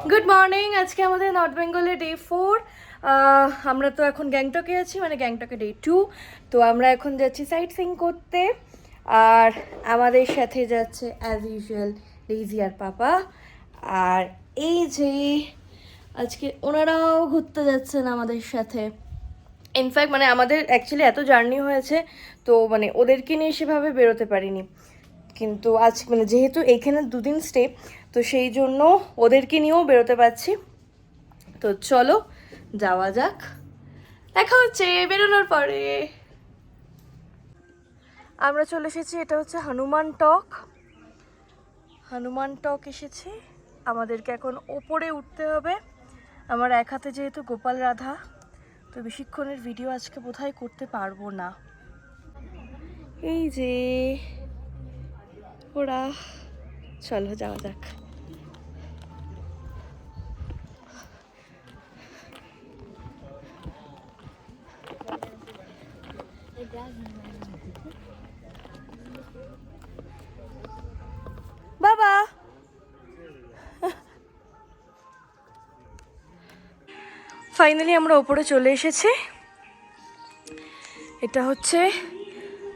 Good morning. আজকে আমাদের north বেঙ্গলে ডে 4। আমরা তো এখন গ্যাংটকে আছি, মানে গ্যাংটকে ডে 2। তো আমরা এখন যাচ্ছি সাইট সিইং করতে। আর আমাদের সাথে যাচ্ছে অ্যাজ ইউজুয়াল ডেইজি আর পাপা। আর এই যে আজকে ওনারাও ঘুরতে যাচ্ছেন আমাদের সাথে। ইনফ্যাক্ট মানে আমাদের অ্যাকচুয়ালি এত জার্নি হয়েছে, তো মানে ওদেরকে নিয়ে সেভাবে বেরোতে পারিনি। কিন্তু আজ মানে যেহেতু এইখানে দুদিন স্টে, তো সেই জন্য ওদেরকে নিয়েও বেরোতে পারছি। তো চলো যাওয়া যাক, দেখা হচ্ছে বেরোনোর পরে। আমরা চলে এসেছি, এটা হচ্ছে হনুমান টক। হনুমান টক এসেছি, আমাদেরকে এখন ওপরে উঠতে হবে। আমার এক হাতে যেহেতু গোপাল রাধা, তো বেশিক্ষণের ভিডিও আজকে বোধহয় করতে পারবো না। এই যে ওরা, চলো যাওয়া যাক। বাবা ফাইনালি আমরা ওপরে চলে এসেছি। এটা হচ্ছে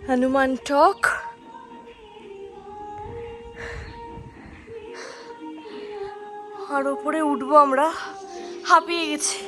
হনুমান টক। আর ওপরে উঠবো আমরা, হাঁপিয়ে গেছি।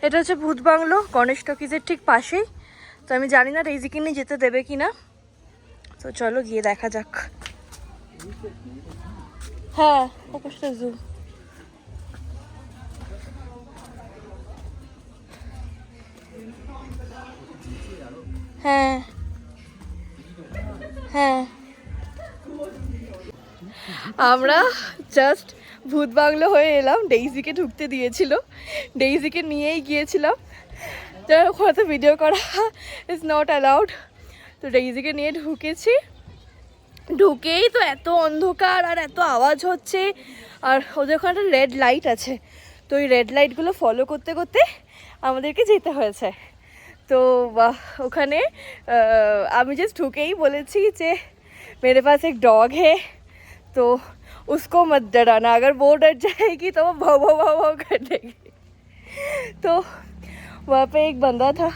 এটা হচ্ছে ভূত বাংলো, গণেশ টকিজের ঠিক পাশেই। তো আমি জানি না রেজিকে নিয়ে যেতে দেবে কিনা, তো চলো গিয়ে দেখা যাক। হ্যাঁ অবশ্যই জু। হ্যাঁ হ্যাঁ, আমরা জাস্ট ভূত বাংলো হয়ে এলাম। ডেইজিকে ঢুকতে দিয়েছিল, ডেইজিকে নিয়েই গিয়েছিলাম। যাই হোক, হয়তো ভিডিও করা ইজ নট অ্যালাউড। তো ডেইজিকে নিয়ে ঢুকেছি, ঢুকেই তো এত অন্ধকার আর এত আওয়াজ হচ্ছে। আর ওদের ওখানে একটা রেড লাইট আছে, তো ওই রেড লাইটগুলো ফলো করতে করতে আমাদেরকে যেতে হয়েছে। তো ওখানে আমি জাস্ট ঢুকেই বলেছি যে मेरे पास एक डॉग है, तो उसको मत डराना, अगर वो डर जाएगी तो वो भाव भाव भाव भाव कर देगी। तो वहाँ पे एक बंदा था,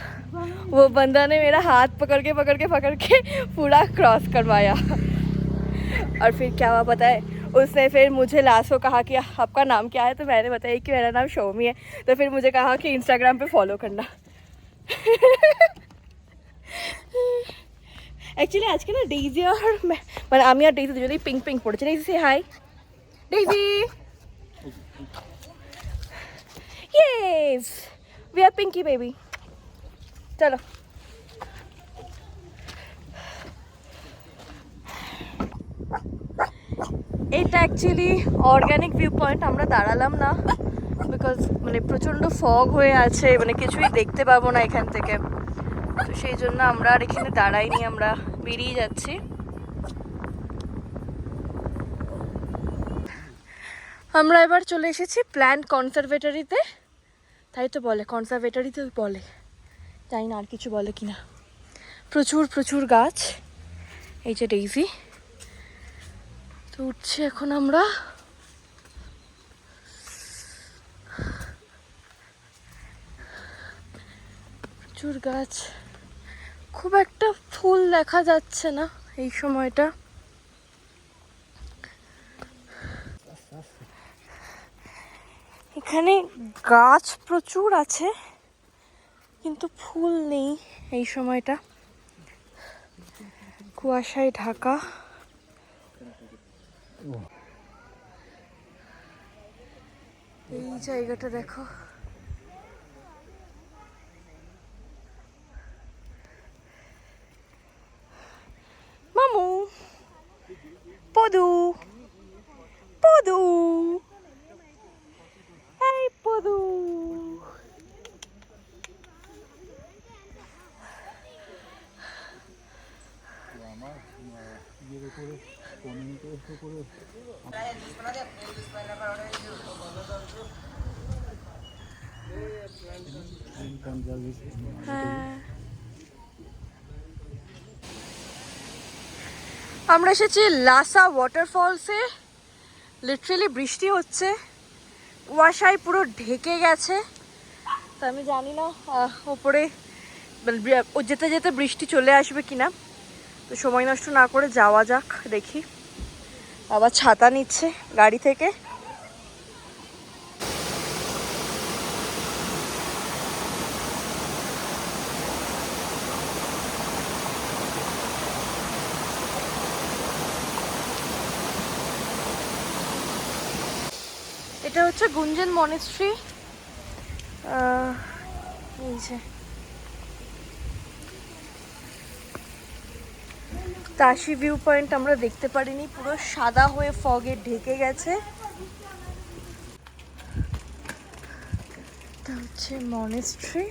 वो बंदा ने मेरा हाथ पकड़ के पूरा क्रॉस करवाया। और फिर क्या हुआ पता है, उसने फिर मुझे लास्ट को कहा कि आपका नाम क्या है, तो मैंने बताया कि मेरा नाम शोमी है। तो फिर मुझे कहा कि इंस्टाग्राम पे फॉलो करना। एक्चुअली आज के ना डेजी और मैं आमी और डेजी दुजोनेই पिंक पिंक পড়েছে। डेजी से hi Daisy. Yes we are pinky baby. चलो এটা অ্যাকচুয়ালি অর্গানিক ভিউ পয়েন্ট। আমরা দাঁড়ালাম না, বিকজ মানে প্রচণ্ড ফগ হয়ে আছে, মানে কিছুই দেখতে পাবো না এখান থেকে। তো সেই জন্য আমরা আর এখানে দাঁড়াইনি, আমরা বেরিয়ে যাচ্ছি। আমরা এবার চলে এসেছি প্ল্যান্ট কনজারভেটরিতে, তাই তো বলে, কনজারভেটরিতে বলে, জানি না আর কিছু বলে কিনা। প্রচুর প্রচুর গাছ। এই যে ডেইজি, তো উঠছি এখন আমরা। প্রচুর গাছ, খুব একটা ফুল দেখা যাচ্ছে না এই সময়টা। এখানে গাছ প্রচুর আছে, কিন্তু ফুল নেই এই সময়টা, কুয়াশায় ঢাকা। এই জায়গাটা দেখো, মামু পদু পদু, এই পদু। আমরা এসেছি লাসা ওয়াটারফলসে। লিটারালি বৃষ্টি হচ্ছে, কুয়াশায় পুরো ঢেকে গেছে। তো আমি জানি না ওপরে যেতে যেতে বৃষ্টি চলে আসবে কিনা। তো সময় নষ্ট না করে যাওয়া যাক, দেখি। আবার ছাতা নিচ্ছে গাড়ি থেকে। এটা হচ্ছে গুঞ্জন মনেস্ট্রি। এই যে তাশি ভিউ পয়েন্ট আমরা দেখতে পারিনি, পুরো সাদা হয়ে ফগে ঢেকে গেছে। এটা হচ্ছে মনেস্ট্রি।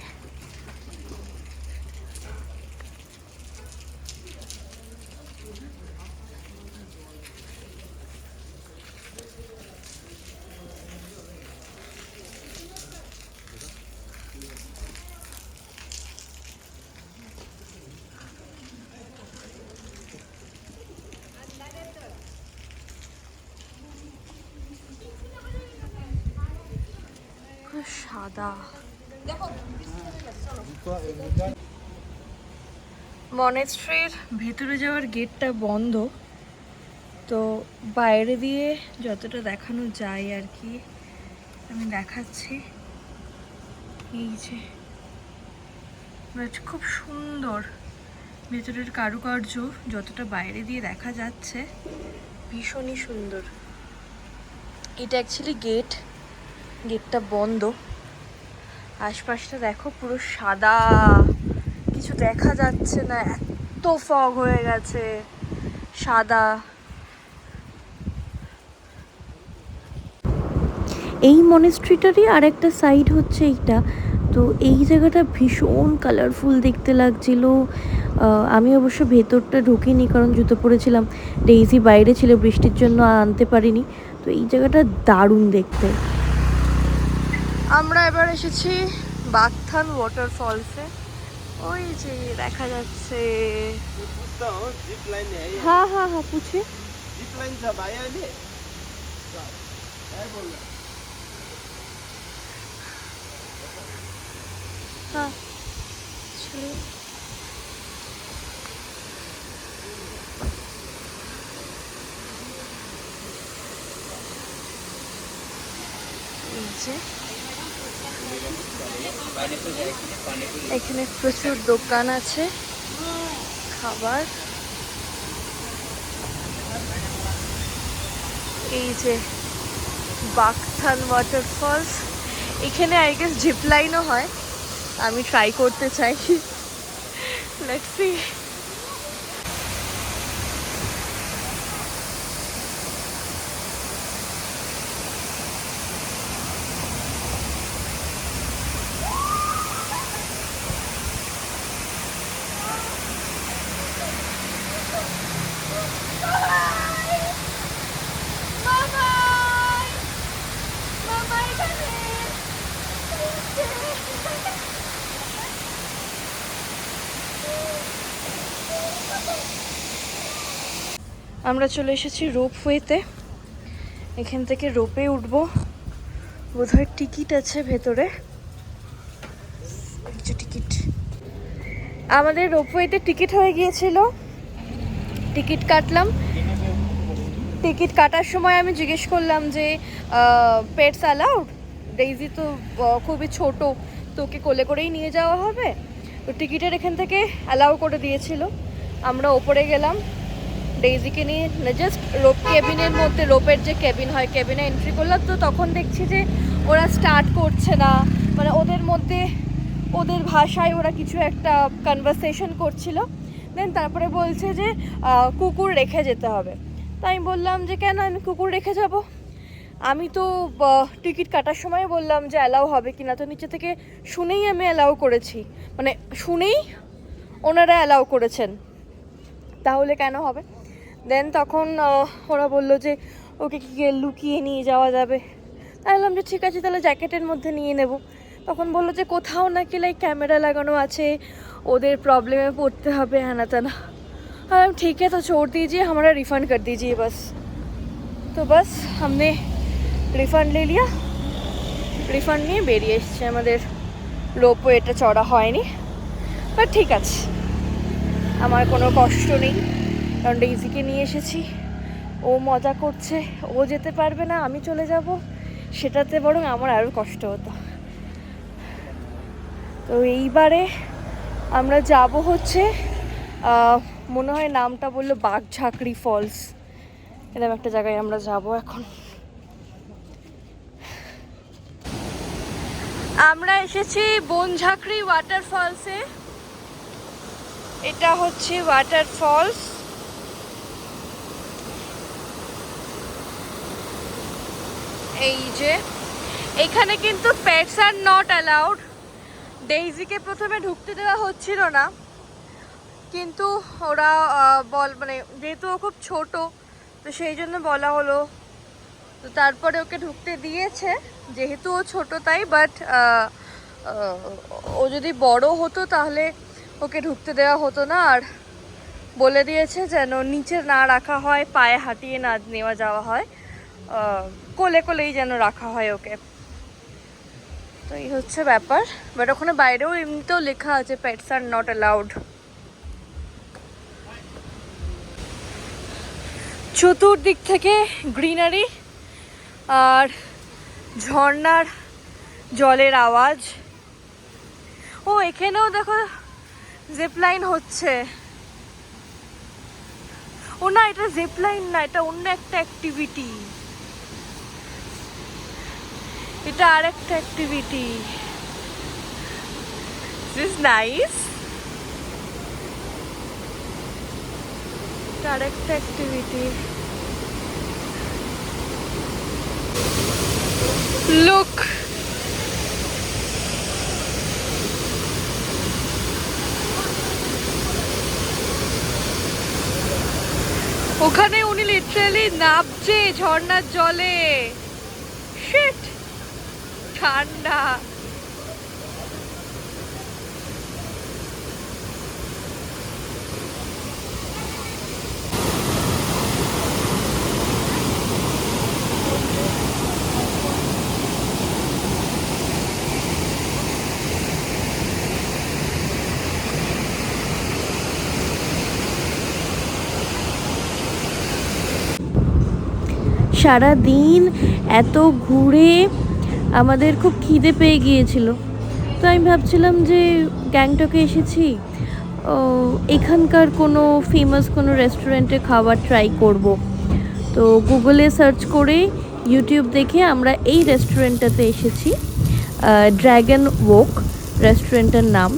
সাদা মনেস্ট্রির ভেতরে যাওয়ার গেটটা বন্ধ, তো বাইরে দিয়ে যতটা দেখানো যায় আর কি আমি দেখাচ্ছি। এই যে খুব সুন্দর ভেতরের কারুকার্য, যতটা বাইরে দিয়ে দেখা যাচ্ছে ভীষণই সুন্দর। এটা অ্যাকচুয়ালি গেটটা বন্ধ। আশপাশটা দেখো পুরো সাদা, কিছু দেখা যাচ্ছে না, এত ফগ হয়ে গেছে, সাদা। এই মনেস্ট্রিটারই আর একটা সাইড হচ্ছে এইটা। তো এই জায়গাটা ভীষণ কালারফুল দেখতে লাগছিল। আমি অবশ্য ভেতরটা ঢুকিনি, কারণ জুতো পরেছিলাম। ডেইজি বাইরে ছিল, বৃষ্টির জন্য আনতে পারিনি। তো এই জায়গাটা দারুণ দেখতে। আমরা এবার এসেছি বাগথান ওয়াটারফলসে। ওই যে দেখা যাচ্ছে। হ্যাঁ হ্যাঁ হ্যাঁ, পুছে হ্যাঁ এখানে প্রচুর দোকান আছে খাবার। এই যে বাগথান ওয়াটারফলস, এখানে আই গেস জিপ লাইনও হয়। আমি ট্রাই করতে চাই, লেটস সি। আমরা চলে এসেছি রোপওয়েতে। এখান থেকে রোপে উঠবো, বোধহয় টিকিট আছে ভেতরে। টিকিট, আমাদের রোপওয়েতে টিকিট হয়ে গিয়েছিল, টিকিট কাটলাম। টিকিট কাটার সময় আমি জিজ্ঞেস করলাম যে পেটস অ্যালাউড? ডেইজি তো খুবই ছোট, তোকে কোলে করেই নিয়ে যাওয়া হবে। তো টিকিটের এখান থেকে অ্যালাউ করে দিয়েছিল। আমরা ওপরে গেলাম ডেইজিকে নিয়ে, জাস্ট রোপ কেবিনের মধ্যে, রোপের যে কেবিন হয়, কেবিনে এন্ট্রি করলাম। তো তখন দেখছি যে ওরা স্টার্ট করছে না, মানে ওদের মধ্যে ওদের ভাষায় ওরা কিছু একটা কনভারসেশন করছিল। দেন তারপরে বলছে যে কুকুর রেখে যেতে হবে। তাই আমি বললাম যে কেন আমি কুকুর রেখে যাব, আমি তো টিকিট কাটার সময় বললাম যে অ্যালাউ হবে কি না, তো নিচে থেকে শুনেই আমি অ্যালাউ করেছি, মানে শুনেই ওনারা অ্যালাউ করেছেন, তাহলে কেন হবে। দেন তখন ওরা বললো যে ওকে কি লুকিয়ে নিয়ে যাওয়া যাবে। তাই বললাম যে ঠিক আছে তাহলে জ্যাকেটের মধ্যে নিয়ে নেব। তখন বললো যে কোথাও নাকি লাইক ক্যামেরা লাগানো আছে, ওদের प्रॉब्लम पड़ते হবে है ना तना। हाँ ठीक है तो छोड़ दीजिए, हमारा रिफ़ंड कर दीजिए बस। तो बस हमने रिफ़ंड ले लिया, रिफ़ंड নিয়ে বেরিয়ে এসেছে। আমাদের রোপওয়েটা চড়া হয়নি, বাট ঠিক আছে, আমার কোনো কষ্ট নেই, কারণ ডেইজিকে নিয়ে এসেছি, ও মজা করছে, ও যেতে পারবে না, আমি চলে যাব, সেটাতে বরং আমার আরও কষ্ট হতো। তো এইবারে আমরা যাব হচ্ছে মনে হয় নামটা বললো বাঘঝাকড়ি ফলস, এরকম একটা জায়গায় আমরা যাব এখন। আমরা এসেছি বনঝাকড়ি ওয়াটারফলসে। এটা হচ্ছে ওয়াটারফলস। এই যে এখানে কিন্তু পেটস আর নট অ্যালাউড। ডেইজিকে প্রথমে ঢুকতে দেওয়া হচ্ছিল না, কিন্তু ওরা মানে যেহেতু ও খুব ছোট, তো সেই জন্য বলা হলো, তো তারপরে ওকে ঢুকতে দিয়েছে, যেহেতু ও ছোট তাই। বাট ও যদি বড় হতো তাহলে ওকে ঢুকতে দেওয়া হতো না, আর বলে দিয়েছে যেন নিচে না রাখা হয়, পায়ে হাঁটিয়ে না নেওয়া যাওয়া হয়, কোলে কোলেই যেন রাখা হয় ওকে। তো এই হচ্ছে ব্যাপার। বাট ওখানে বাইরেও এমনিতেও লেখা আছে পেটস আর নট অ্যালাউড। চতুর্দিক থেকে গ্রিনারি আর ঝর্ণার জলের আওয়াজ। ও এখানেও দেখো জিপলাইন হচ্ছে। ও না, এটা জিপলাইন না, এটা অন্য একটা অ্যাক্টিভিটি, এটা আর একটা অ্যাক্টিভিটি। দিস নাইস, এটা আর একটা অ্যাক্টিভিটি। লুক, ওখানে উনি লিটারালি নামছে ঝর্ণার জলে। শিট, ঠান্ডা। সারা দিন এত ঘুরে আমাদের খুব খিদে পেয়ে গিয়েছিল, তো আমি ভাবছিলাম যে গ্যাংটকে এসেছি, এখানকার কোনো ফেমাস কোনো রেস্টুরেন্টে খাবার ট্রাই করব। তো গুগলে সার্চ করে ইউটিউব দেখে আমরা এই রেস্টুরেন্টটাতে এসেছি, ড্র্যাগন ওক রেস্টুরেন্টের নাম,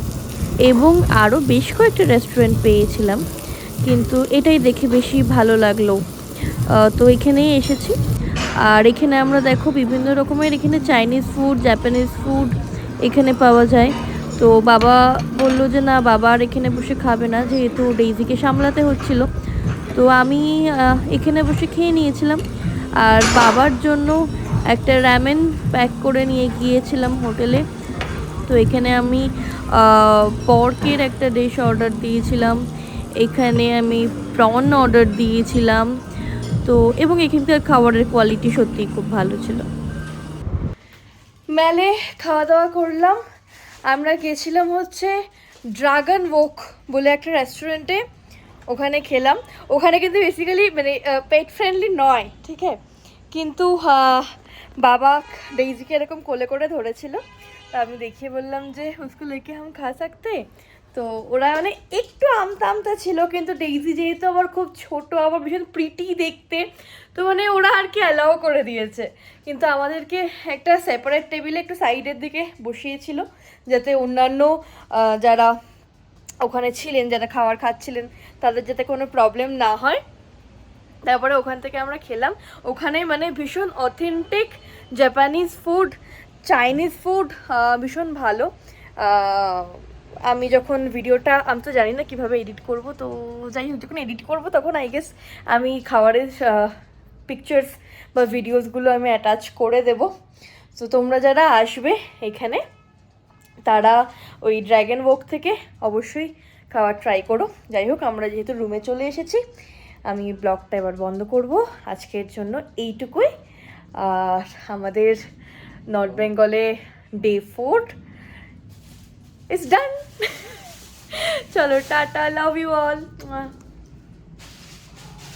এবং আরও বেশ কয়েকটা রেস্টুরেন্ট পেয়েছিলাম, কিন্তু এটাই দেখে বেশি ভালো লাগলো। তো এখানেই এসেছি। আর এখানে আমরা দেখো বিভিন্ন রকমের এখানে চাইনিজ ফুড, জাপানিজ ফুড এখানে পাওয়া যায়। তো বাবা বললো যে না, বাবা আর এখানে বসে খাবে না, যেহেতু ডেইজিকে সামলাতে হচ্ছিল। তো আমি এখানে বসে খেয়ে নিয়েছিলাম, আর বাবার জন্য একটা র্যামেন প্যাক করে নিয়ে গিয়েছিলাম হোটেলে। তো এখানে আমি পর্কের একটা ডিশ অর্ডার দিয়েছিলাম, এখানে আমি প্রন অর্ডার দিয়েছিলাম। তো এবং এখানকার খাবারের কোয়ালিটি সত্যিই খুব ভালো ছিল। মেলে খাওয়া দাওয়া করলাম। আমরা গেছিলাম হচ্ছে ড্রাগন ওক বলে একটা রেস্টুরেন্টে, ওখানে খেলাম। ওখানে কিন্তু বেসিক্যালি মানে পেট ফ্রেন্ডলি নয়, ঠিক আছে, কিন্তু বাবা ডেইজিকে এরকম কোলে করে ধরেছিল, তো আমি দেখিয়ে বললাম যে উসকো লেকে হাম খা সকতে, তো ওরা মানে একটু আমতা আমতা ছিল, কিন্তু ডেইজি যেহেতু আবার খুব ছোট, আবার ভীষণ প্রিটি দেখতে, তো মানে ওরা আর কি অ্যালাউ করে দিয়েছে। কিন্তু আমাদেরকে একটা সেপারেট টেবিলে একটু সাইডের দিকে বসিয়েছিল, যাতে অন্যান্য যারা ওখানে ছিলেন, যারা খাবার খাচ্ছিলেন, তাদের যাতে কোনো প্রবলেম না হয়। তারপরে ওখান থেকে আমরা খেলাম। ওখানে মানে ভীষণ authentic Japanese food, Chinese food, ভীষণ ভালো। আমি যখন ভিডিওটা, আমি তো জানি না কীভাবে এডিট করব, তো যাই হোক যখন এডিট করব তখন আই গেস আমি খাবারের পিকচার্স বা ভিডিওসগুলো আমি অ্যাটাচ করে দেব। তো তোমরা যারা আসবে এখানে তারা ওই ড্র্যাগন ওয়াক থেকে অবশ্যই খাবার ট্রাই করো। যাই হোক, আমরা যেহেতু রুমে চলে এসেছি, আমি ব্লগটা এবার বন্ধ করব। আজকের জন্য এইটুকুই। আর আমাদের নর্থ বেঙ্গলে ডে 4 ইজ ডান। চলো টাটা, লাভ ইউ অল।